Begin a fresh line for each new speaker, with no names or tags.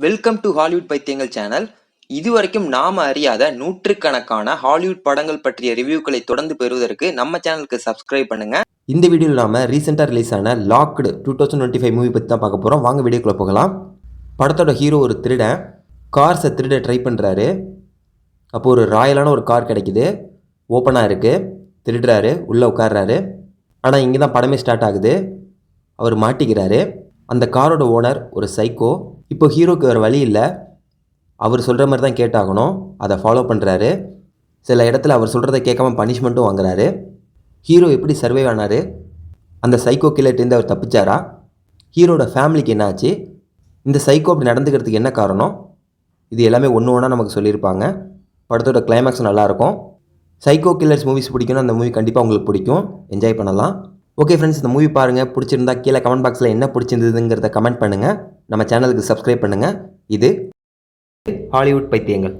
Welcome to Hollywood பைத்தியங்கள் channel. இதுவரைக்கும் நாம அறியாத நூற்றுக்கணக்கான ஹாலிவுட் படங்கள் பற்றிய ரிவ்யூக்களை தொடர்ந்து பெறுவதற்கு நம்ம சேனலுக்கு சப்ஸ்கிரைப் பண்ணுங்க.
இந்த வீடியோவில் நாம ரீசெண்டாக ரிலீஸ் ஆன லாக்டு 2025 மூவி பற்றி தான் பார்க்க போகிறோம். வாங்க வீடியோக்குள்ளே போகலாம். படத்தோட ஹீரோ ஒரு திருடன் கார்ஸை திருட ட்ரை பண்ணுறாரு. அப்போது ஒரு ராயலான ஒரு கார் கிடைக்குது. ஓப்பனாக இருக்குது. திருடுறாரு, உள்ளே உட்கார்றாரு. ஆனால் இங்கே தான் படமே ஸ்டார்ட் ஆகுது. அவர் மாட்டிக்கிறாரு. அந்த காரோட ஓனர் ஒரு சைக்கோ. இப்போ ஹீரோக்கு வேறு வழி இல்லை. அவர் சொல்கிற மாதிரி தான் கேட்டாகணும். அதை ஃபாலோ பண்ணுறாரு. சில இடத்துல அவர் சொல்கிறத கேட்காம பனிஷ்மெண்ட்டும் வாங்குறாரு. ஹீரோ எப்படி சர்வைவ் ஆனார்? அந்த சைக்கோ கில்லர்ட்டேருந்து அவர் தப்பிச்சாரா? ஹீரோட ஃபேமிலிக்கு என்ன ஆச்சு? இந்த சைக்கோ அப்படி நடந்துக்கிறதுக்கு என்ன காரணம்? இது எல்லாமே ஒன்று ஒன்றா நமக்கு சொல்லியிருப்பாங்க. படத்தோட கிளைமேக்ஸ் நல்லாயிருக்கும். சைக்கோ கில்லர்ஸ் மூவிஸ் பிடிக்கும்னா அந்த மூவி கண்டிப்பாக உங்களுக்கு பிடிக்கும். என்ஜாய் பண்ணலாம். ஓகே ஃப்ரெண்ட்ஸ், இந்த மூவி பாருங்கள். பிடிச்சிருந்தா கீழே கமெண்ட் பாக்ஸில் என்ன பிடிச்சிருந்ததுங்கிறத கமெண்ட் பண்ணுங்கள். நம்ம சேனலுக்கு சப்ஸ்கிரைப் பண்ணுங்கள். இது ஹாலிவுட் பைத்தியங்கள்.